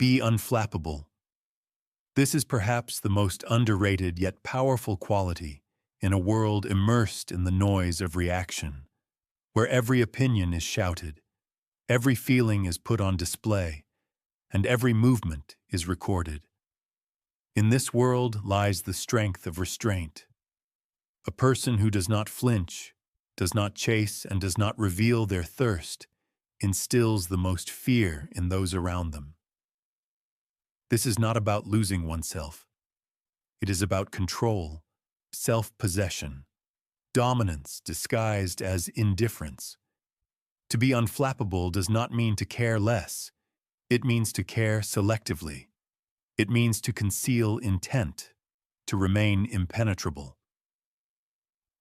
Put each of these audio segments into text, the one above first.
Be unflappable. This is perhaps the most underrated yet powerful quality in a world immersed in the noise of reaction, where every opinion is shouted, every feeling is put on display, and every movement is recorded. In this world lies the strength of restraint. A person who does not flinch, does not chase, and does not reveal their thirst instills the most fear in those around them. This is not about losing oneself. It is about control, self-possession, dominance disguised as indifference. To be unflappable does not mean to care less. It means to care selectively. It means to conceal intent, to remain impenetrable.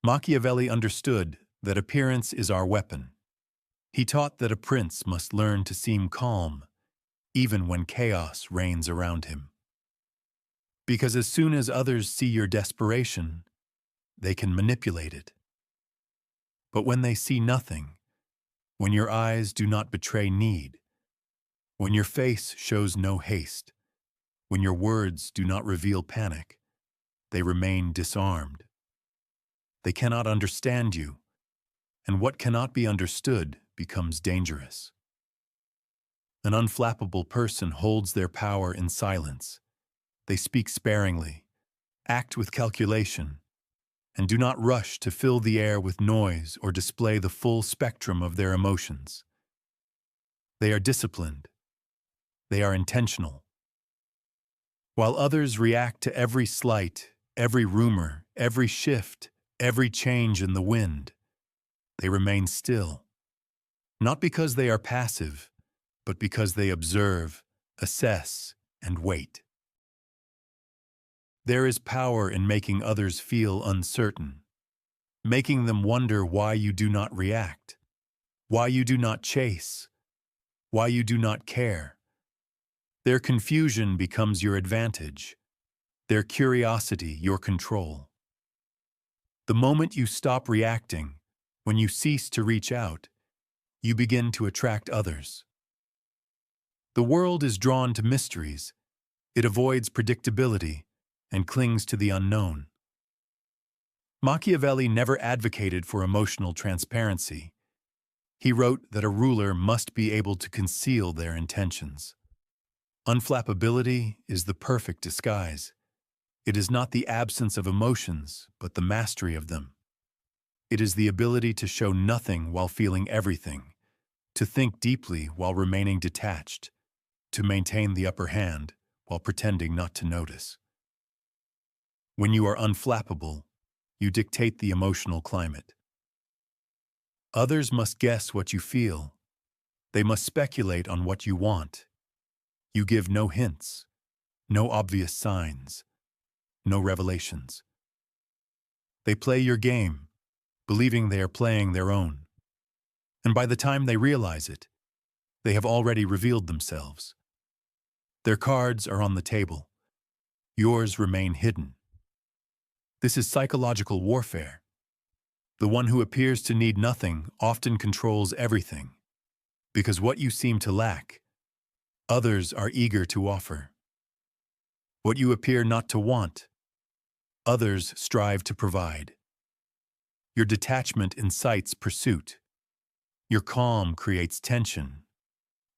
Machiavelli understood that appearance is our weapon. He taught that a prince must learn to seem calm, even when chaos reigns around him. Because as soon as others see your desperation, they can manipulate it. But when they see nothing, when your eyes do not betray need, when your face shows no haste, when your words do not reveal panic, they remain disarmed. They cannot understand you, and what cannot be understood becomes dangerous. An unflappable person holds their power in silence. They speak sparingly, act with calculation, and do not rush to fill the air with noise or display the full spectrum of their emotions. They are disciplined. They are intentional. While others react to every slight, every rumor, every shift, every change in the wind, they remain still. Not because they are passive, but because they observe, assess, and wait. There is power in making others feel uncertain, making them wonder why you do not react, why you do not chase, why you do not care. Their confusion becomes your advantage, their curiosity your control. The moment you stop reacting, when you cease to reach out, you begin to attract others. The world is drawn to mysteries. It avoids predictability and clings to the unknown. Machiavelli never advocated for emotional transparency. He wrote that a ruler must be able to conceal their intentions. Unflappability is the perfect disguise. It is not the absence of emotions, but the mastery of them. It is the ability to show nothing while feeling everything, to think deeply while remaining detached, to maintain the upper hand while pretending not to notice. When you are unflappable, you dictate the emotional climate. Others must guess what you feel. They must speculate on what you want. You give no hints, no obvious signs, no revelations. They play your game, believing they are playing their own. And by the time they realize it, they have already revealed themselves. Their cards are on the table. Yours remain hidden. This is psychological warfare. The one who appears to need nothing often controls everything, because what you seem to lack, others are eager to offer. What you appear not to want, others strive to provide. Your detachment incites pursuit. Your calm creates tension.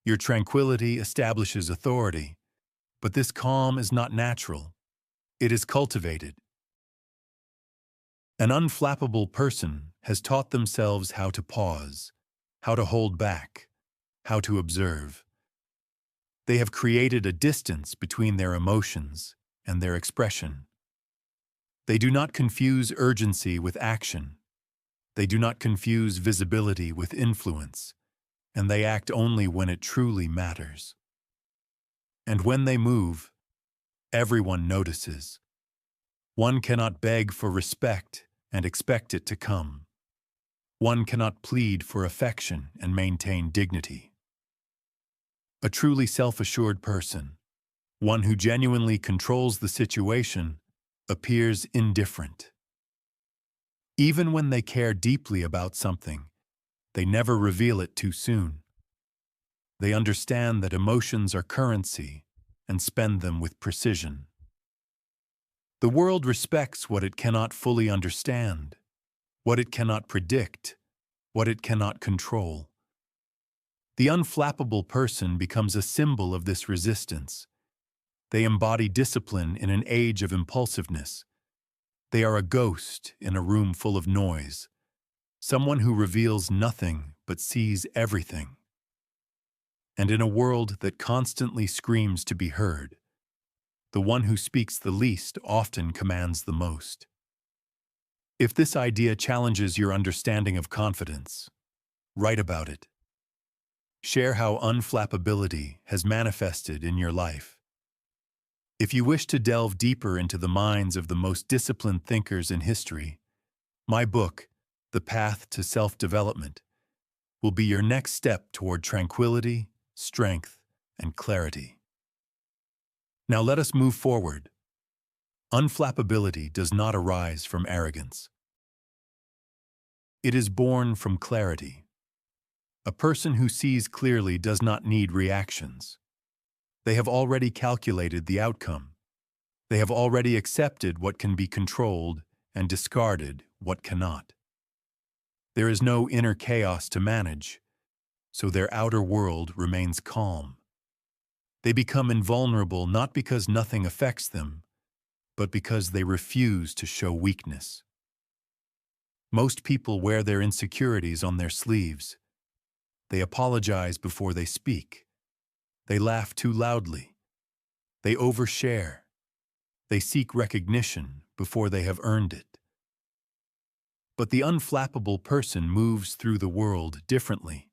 Your tranquility establishes authority. But this calm is not natural. It is cultivated. An unflappable person has taught themselves how to pause, how to hold back, how to observe. They have created a distance between their emotions and their expression. They do not confuse urgency with action. They do not confuse visibility with influence, and they act only when it truly matters. And when they move, everyone notices. One cannot beg for respect and expect it to come. One cannot plead for affection and maintain dignity. A truly self-assured person, one who genuinely controls the situation, appears indifferent. Even when they care deeply about something, they never reveal it too soon. They understand that emotions are currency, and spend them with precision. The world respects what it cannot fully understand, what it cannot predict, what it cannot control. The unflappable person becomes a symbol of this resistance. They embody discipline in an age of impulsiveness. They are a ghost in a room full of noise, someone who reveals nothing but sees everything. And in a world that constantly screams to be heard, the one who speaks the least often commands the most. If this idea challenges your understanding of confidence, write about it. Share how unflappability has manifested in your life. If you wish to delve deeper into the minds of the most disciplined thinkers in history, my book, The Path to Self-Development, will be your next step toward tranquility, strength, and clarity. Now let us move forward. Unflappability does not arise from arrogance. It is born from clarity. A person who sees clearly does not need reactions. They have already calculated the outcome. They have already accepted what can be controlled and discarded what cannot. There is no inner chaos to manage, so their outer world remains calm. They become invulnerable not because nothing affects them, but because they refuse to show weakness. Most people wear their insecurities on their sleeves. They apologize before they speak. They laugh too loudly. They overshare. They seek recognition before they have earned it. But the unflappable person moves through the world differently.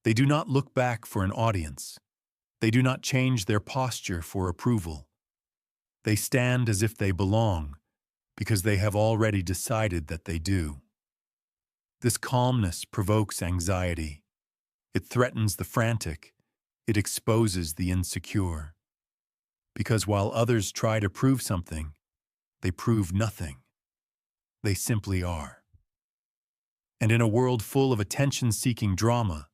They do not look back for an audience. They do not change their posture for approval. They stand as if they belong, because they have already decided that they do. This calmness provokes anxiety. It threatens the frantic. It exposes the insecure. Because while others try to prove something, they prove nothing. They simply are. And in a world full of attention-seeking drama,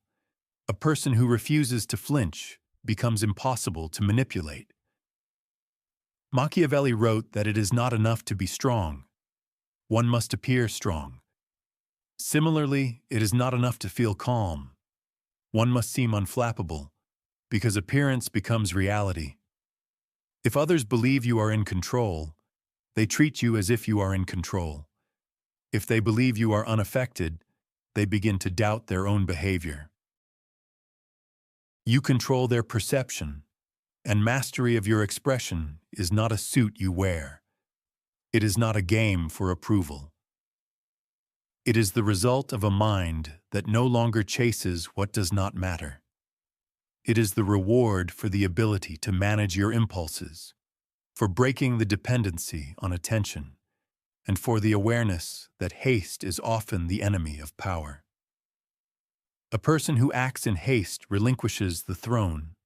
a person who refuses to flinch becomes impossible to manipulate. Machiavelli wrote that it is not enough to be strong. One must appear strong. Similarly, it is not enough to feel calm. One must seem unflappable, because appearance becomes reality. If others believe you are in control, they treat you as if you are in control. If they believe you are unaffected, they begin to doubt their own behavior. You control their perception, and mastery of your expression is not a suit you wear. It is not a game for approval. It is the result of a mind that no longer chases what does not matter. It is the reward for the ability to manage your impulses, for breaking the dependency on attention, and for the awareness that haste is often the enemy of power. A person who acts in haste relinquishes the throne,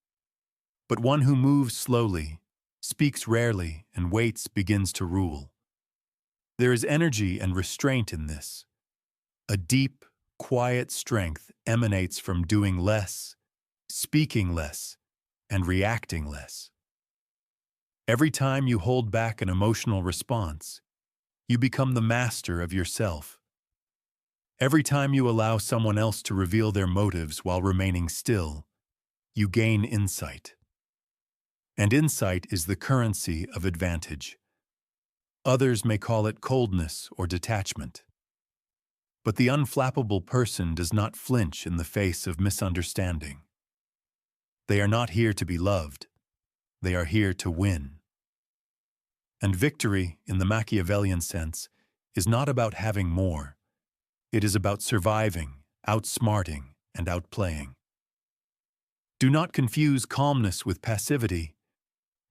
but one who moves slowly, speaks rarely, and waits begins to rule. There is energy and restraint in this. A deep, quiet strength emanates from doing less, speaking less, and reacting less. Every time you hold back an emotional response, you become the master of yourself. Every time you allow someone else to reveal their motives while remaining still, you gain insight. And insight is the currency of advantage. Others may call it coldness or detachment. But the unflappable person does not flinch in the face of misunderstanding. They are not here to be loved. They are here to win. And victory, in the Machiavellian sense, is not about having more. It is about surviving, outsmarting, and outplaying. Do not confuse calmness with passivity.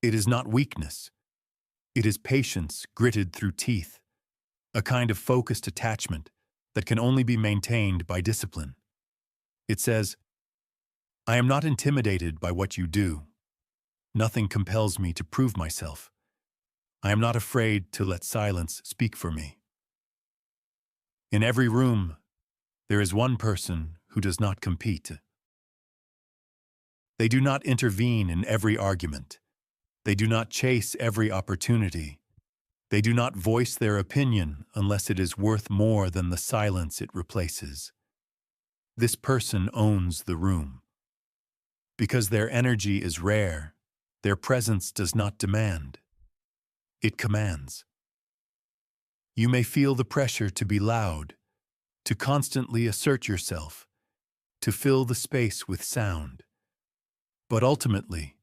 It is not weakness. It is patience gritted through teeth, a kind of focused attachment that can only be maintained by discipline. It says, "I am not intimidated by what you do. Nothing compels me to prove myself. I am not afraid to let silence speak for me." In every room, there is one person who does not compete. They do not intervene in every argument. They do not chase every opportunity. They do not voice their opinion unless it is worth more than the silence it replaces. This person owns the room. Because their energy is rare, their presence does not demand. It commands. You may feel the pressure to be loud, to constantly assert yourself, to fill the space with sound. But ultimately,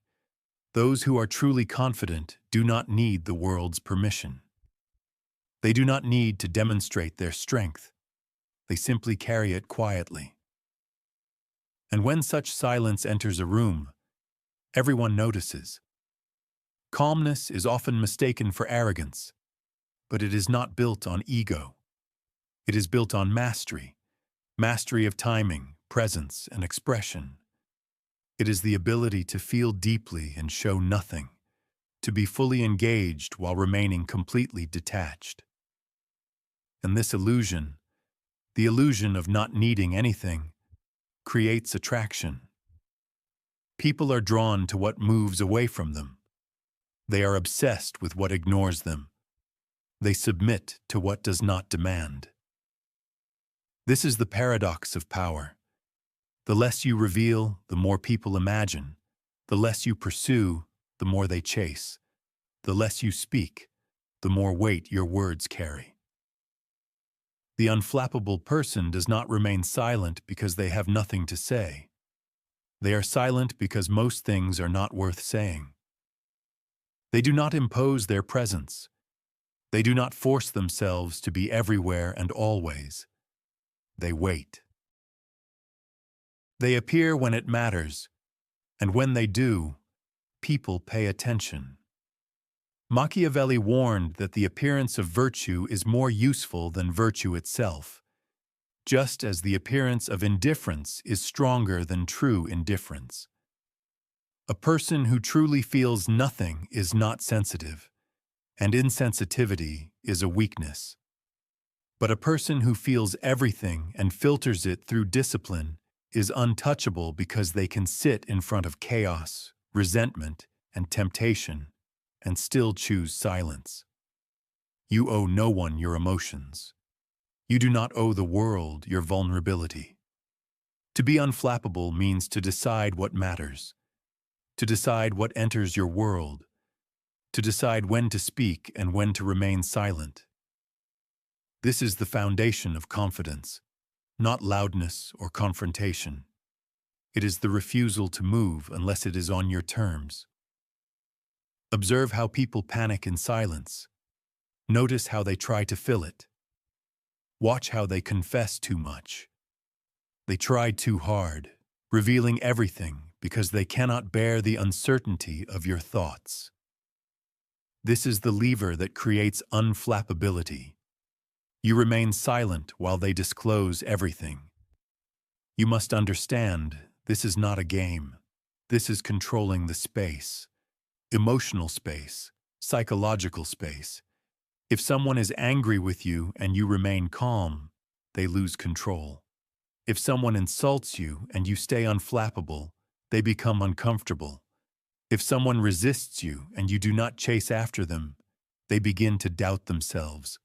those who are truly confident do not need the world's permission. They do not need to demonstrate their strength. They simply carry it quietly. And when such silence enters a room, everyone notices. Calmness is often mistaken for arrogance, but it is not built on ego. It is built on mastery, mastery of timing, presence, and expression. It is the ability to feel deeply and show nothing, to be fully engaged while remaining completely detached. And this illusion, the illusion of not needing anything, creates attraction. People are drawn to what moves away from them. They are obsessed with what ignores them. They submit to what does not demand. This is the paradox of power. The less you reveal, the more people imagine. The less you pursue, the more they chase. The less you speak, the more weight your words carry. The unflappable person does not remain silent because they have nothing to say. They are silent because most things are not worth saying. They do not impose their presence. They do not force themselves to be everywhere and always. They wait. They appear when it matters, and when they do, people pay attention. Machiavelli warned that the appearance of virtue is more useful than virtue itself, just as the appearance of indifference is stronger than true indifference. A person who truly feels nothing is not sensitive, and insensitivity is a weakness. But a person who feels everything and filters it through discipline is untouchable because they can sit in front of chaos, resentment, and temptation, and still choose silence. You owe no one your emotions. You do not owe the world your vulnerability. To be unflappable means to decide what matters, to decide what enters your world, to decide when to speak and when to remain silent. This is the foundation of confidence, not loudness or confrontation. It is the refusal to move unless it is on your terms. Observe how people panic in silence. Notice how they try to fill it. Watch how they confess too much. They try too hard, revealing everything because they cannot bear the uncertainty of your thoughts. This is the lever that creates unflappability. You remain silent while they disclose everything. You must understand, this is not a game. This is controlling the space. Emotional space, psychological space. If someone is angry with you and you remain calm, they lose control. If someone insults you and you stay unflappable, they become uncomfortable. If someone resists you and you do not chase after them, they begin to doubt themselves.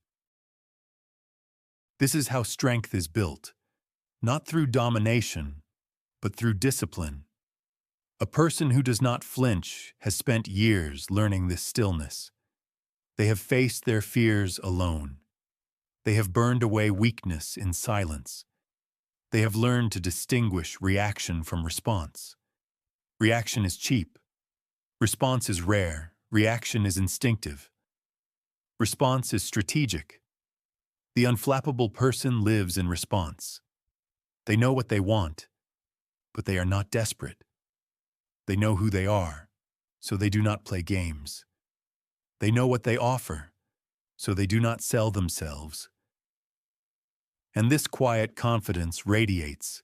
This is how strength is built, not through domination, but through discipline. A person who does not flinch has spent years learning this stillness. They have faced their fears alone. They have burned away weakness in silence. They have learned to distinguish reaction from response. Reaction is cheap. Response is rare. Reaction is instinctive. Response is strategic. The unflappable person lives in response. They know what they want, but they are not desperate. They know who they are, so they do not play games. They know what they offer, so they do not sell themselves. And this quiet confidence radiates.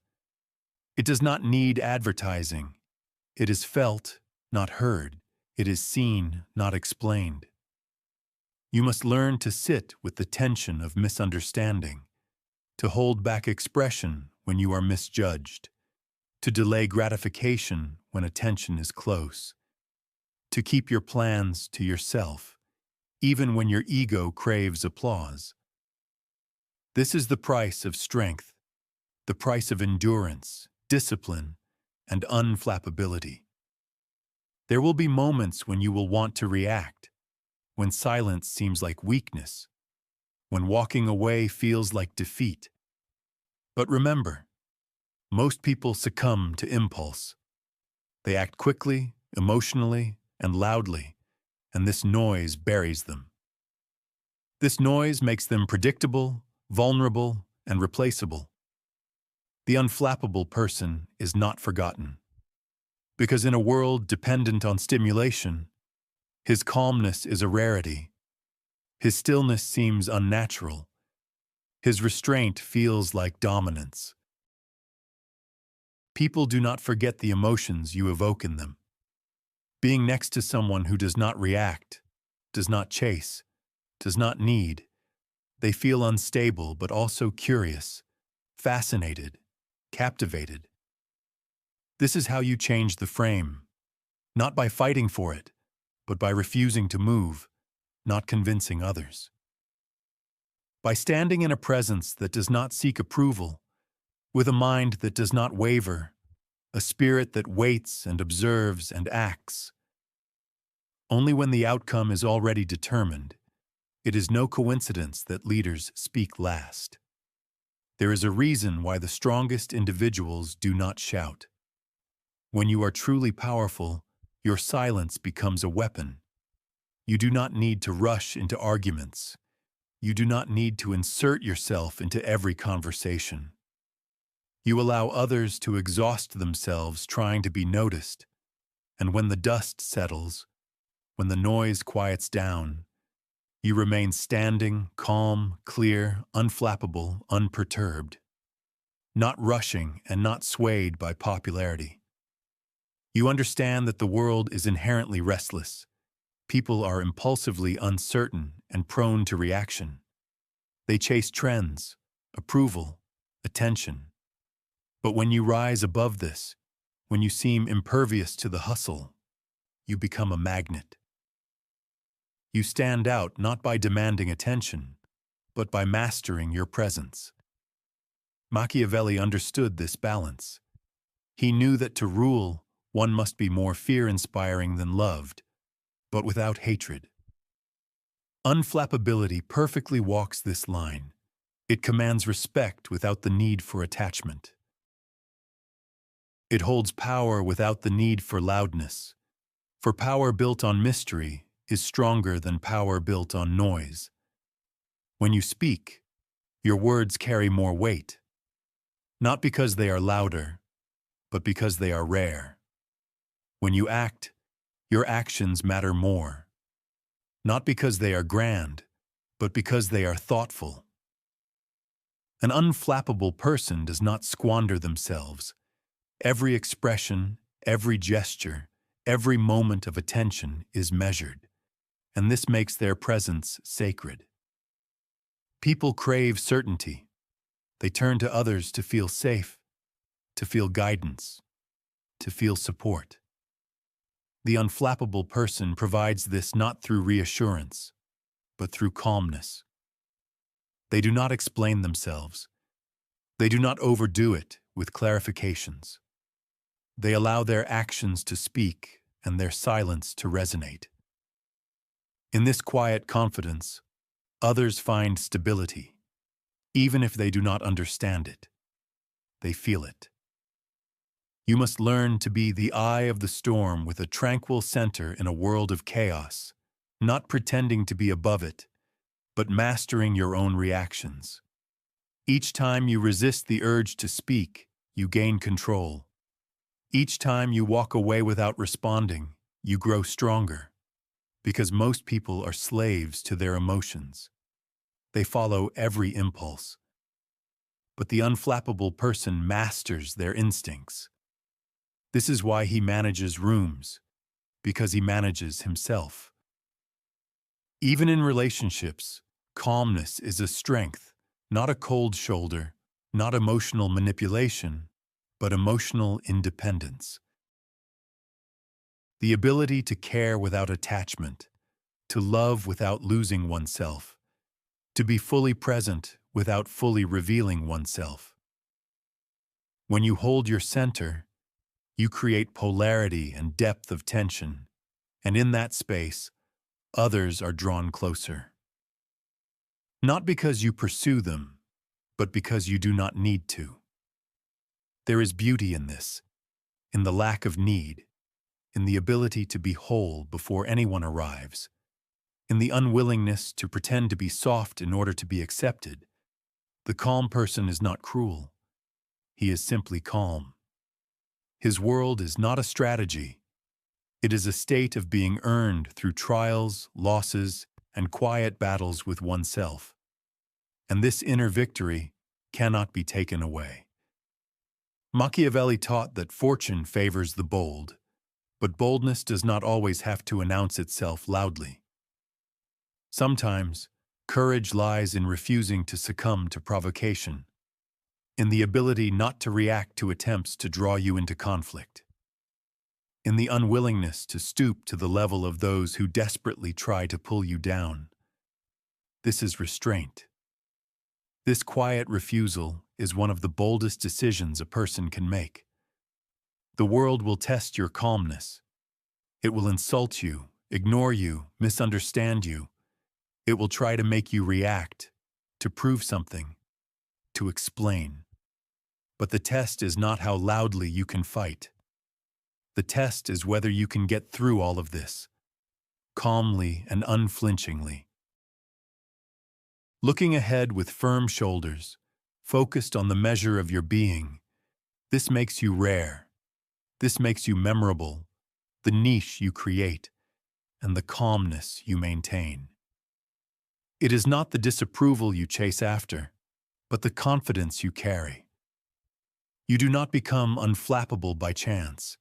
It does not need advertising. It is felt, not heard. It is seen, not explained. You must learn to sit with the tension of misunderstanding, to hold back expression when you are misjudged, to delay gratification when attention is close, to keep your plans to yourself, even when your ego craves applause. This is the price of strength, the price of endurance, discipline, and unflappability. There will be moments when you will want to react, when silence seems like weakness, when walking away feels like defeat. But remember, most people succumb to impulse. They act quickly, emotionally, and loudly, and this noise buries them. This noise makes them predictable, vulnerable, and replaceable. The unflappable person is not forgotten, because in a world dependent on stimulation, his calmness is a rarity. His stillness seems unnatural. His restraint feels like dominance. People do not forget the emotions you evoke in them. Being next to someone who does not react, does not chase, does not need, they feel unstable but also curious, fascinated, captivated. This is how you change the frame, not by fighting for it, but by refusing to move, not convincing others. By standing in a presence that does not seek approval, with a mind that does not waver, a spirit that waits and observes and acts. Only when the outcome is already determined, it is no coincidence that leaders speak last. There is a reason why the strongest individuals do not shout. When you are truly powerful, your silence becomes a weapon. You do not need to rush into arguments. You do not need to insert yourself into every conversation. You allow others to exhaust themselves trying to be noticed, and when the dust settles, when the noise quiets down, you remain standing, calm, clear, unflappable, unperturbed, not rushing and not swayed by popularity. You understand that the world is inherently restless. People are impulsively uncertain and prone to reaction. They chase trends, approval, attention. But when you rise above this, when you seem impervious to the hustle, you become a magnet. You stand out not by demanding attention, but by mastering your presence. Machiavelli understood this balance. He knew that to rule, one must be more fear-inspiring than loved, but without hatred. Unflappability perfectly walks this line. It commands respect without the need for attachment. It holds power without the need for loudness, for power built on mystery is stronger than power built on noise. When you speak, your words carry more weight, not because they are louder, but because they are rare. When you act, your actions matter more, not because they are grand, but because they are thoughtful. An unflappable person does not squander themselves. Every expression, every gesture, every moment of attention is measured, and this makes their presence sacred. People crave certainty. They turn to others to feel safe, to feel guidance, to feel support. The unflappable person provides this not through reassurance, but through calmness. They do not explain themselves. They do not overdo it with clarifications. They allow their actions to speak and their silence to resonate. In this quiet confidence, others find stability, even if they do not understand it. They feel it. You must learn to be the eye of the storm with a tranquil center in a world of chaos, not pretending to be above it, but mastering your own reactions. Each time you resist the urge to speak, you gain control. Each time you walk away without responding, you grow stronger, because most people are slaves to their emotions. They follow every impulse. But the unflappable person masters their instincts. This is why he manages rooms, because he manages himself. Even in relationships, calmness is a strength, not a cold shoulder, not emotional manipulation, but emotional independence. the ability to care without attachment, to love without losing oneself, to be fully present without fully revealing oneself. When you hold your center, you create polarity and depth of tension, and in that space, others are drawn closer. Not because you pursue them, but because you do not need to. There is beauty in this, in the lack of need, in the ability to be whole before anyone arrives, in the unwillingness to pretend to be soft in order to be accepted. The calm person is not cruel. He is simply calm. His world is not a strategy. It is a state of being earned through trials, losses, and quiet battles with oneself. And this inner victory cannot be taken away. Machiavelli taught that fortune favors the bold, but boldness does not always have to announce itself loudly. Sometimes, courage lies in refusing to succumb to provocation, in the ability not to react to attempts to draw you into conflict, in the unwillingness to stoop to the level of those who desperately try to pull you down. This is restraint. This quiet refusal is one of the boldest decisions a person can make. The world will test your calmness. It will insult you, ignore you, misunderstand you. It will try to make you react, to prove something, to explain. But the test is not how loudly you can fight. The test is whether you can get through all of this, calmly and unflinchingly. Looking ahead with firm shoulders, focused on the measure of your being, this makes you rare. This makes you memorable, the niche you create, and the calmness you maintain. It is not the disapproval you chase after, but the confidence you carry. You do not become unflappable by chance.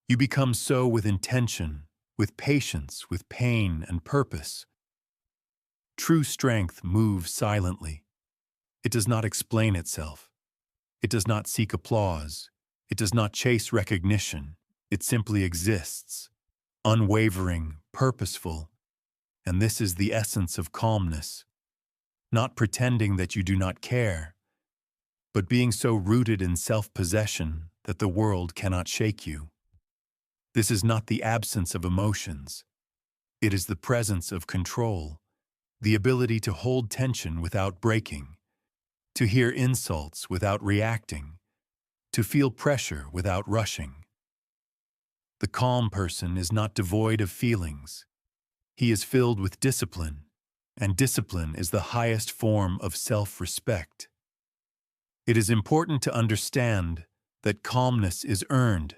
You become so with intention, with patience, with pain and purpose. True strength moves silently. It does not explain itself. It does not seek applause. It does not chase recognition. It simply exists, unwavering, purposeful. And this is the essence of calmness. Not pretending that you do not care, but being so rooted in self-possession that the world cannot shake you. This is not the absence of emotions. It is the presence of control, the ability to hold tension without breaking, to hear insults without reacting, to feel pressure without rushing. The calm person is not devoid of feelings. He is filled with discipline, and discipline is the highest form of self-respect. It is important to understand that calmness is earned.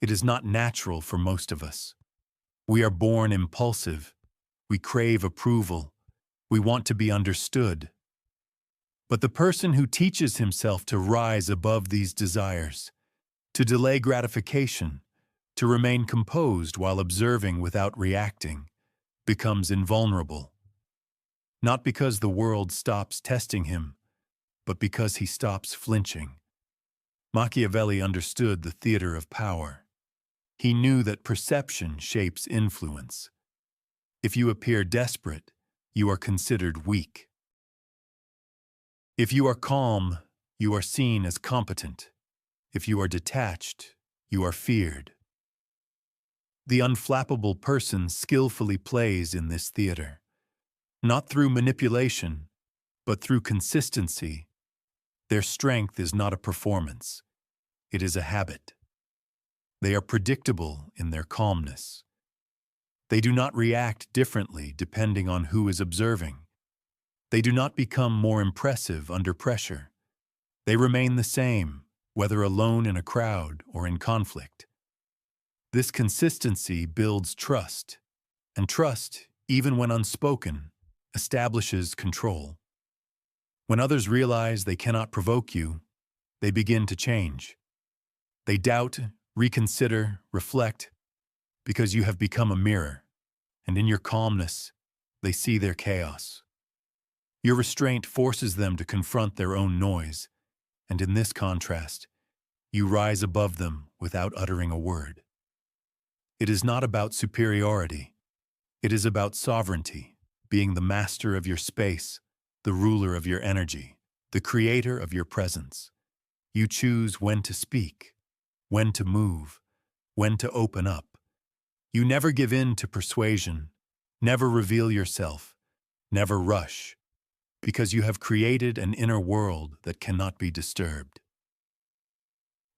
It is not natural for most of us. We are born impulsive. We crave approval. We want to be understood. But the person who teaches himself to rise above these desires, to delay gratification, to remain composed while observing without reacting, becomes invulnerable. Not because the world stops testing him, but because he stops flinching. Machiavelli understood the theater of power. He knew that perception shapes influence. If you appear desperate, you are considered weak. If you are calm, you are seen as competent. If you are detached, you are feared. The unflappable person skillfully plays in this theater, not through manipulation, but through consistency. Their strength is not a performance. It is a habit. They are predictable in their calmness. They do not react differently depending on who is observing. They do not become more impressive under pressure. They remain the same, whether alone in a crowd or in conflict. This consistency builds trust, and trust, even when unspoken, establishes control. When others realize they cannot provoke you, they begin to change. They doubt, reconsider, reflect, because you have become a mirror, and in your calmness, they see their chaos. Your restraint forces them to confront their own noise, and in this contrast, you rise above them without uttering a word. It is not about superiority. It is about sovereignty, being the master of your space, the ruler of your energy, the creator of your presence. You choose when to speak, when to move, when to open up. You never give in to persuasion, never reveal yourself, never rush, because you have created an inner world that cannot be disturbed.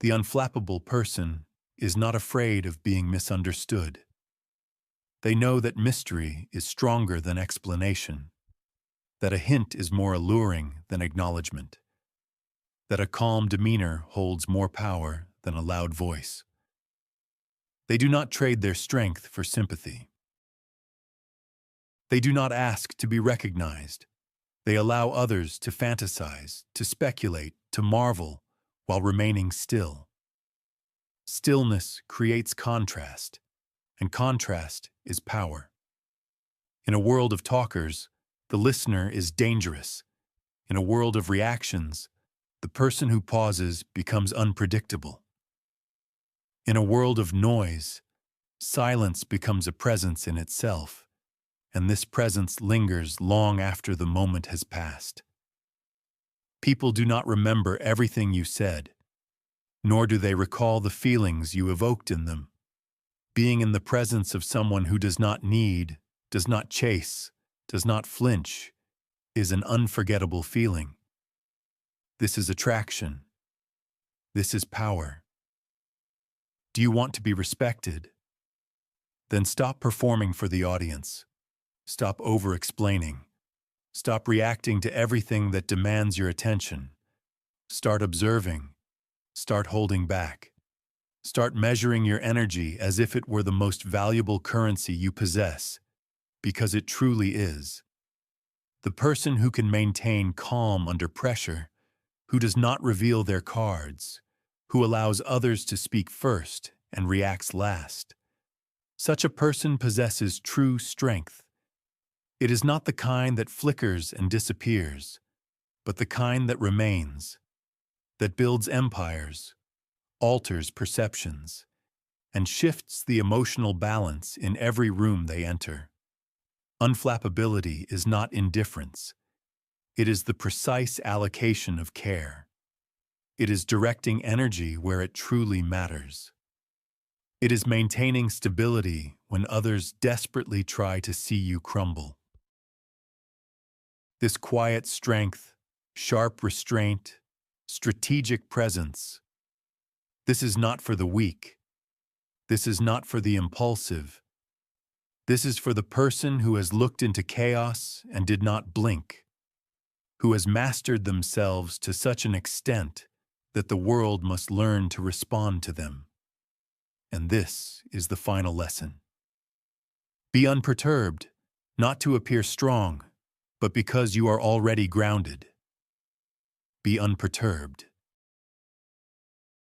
The unflappable person is not afraid of being misunderstood. They know that mystery is stronger than explanation, that a hint is more alluring than acknowledgement, that a calm demeanor holds more power than a loud voice. They do not trade their strength for sympathy. They do not ask to be recognized. They allow others to fantasize, to speculate, to marvel, while remaining still. Stillness creates contrast, and contrast is power. In a world of talkers, the listener is dangerous. In a world of reactions, the person who pauses becomes unpredictable. In a world of noise, silence becomes a presence in itself, and this presence lingers long after the moment has passed. People do not remember everything you said, nor do they recall the feelings you evoked in them. Being in the presence of someone who does not need, does not chase, does not flinch, is an unforgettable feeling. This is attraction. This is power. Do you want to be respected? Then stop performing for the audience. Stop over-explaining. Stop reacting to everything that demands your attention. Start observing. Start holding back. Start measuring your energy as if it were the most valuable currency you possess, because it truly is. The person who can maintain calm under pressure, who does not reveal their cards, who allows others to speak first and reacts last. Such a person possesses true strength. It is not the kind that flickers and disappears, but the kind that remains, that builds empires, alters perceptions, and shifts the emotional balance in every room they enter. Unflappability is not indifference. It is the precise allocation of care. It is directing energy where it truly matters. It is maintaining stability when others desperately try to see you crumble. This quiet strength, sharp restraint, strategic presence, this is not for the weak. This is not for the impulsive. This is for the person who has looked into chaos and did not blink, who has mastered themselves to such an extent that the world must learn to respond to them. And this is the final lesson. Be unperturbed, not to appear strong, but because you are already grounded. Be unperturbed.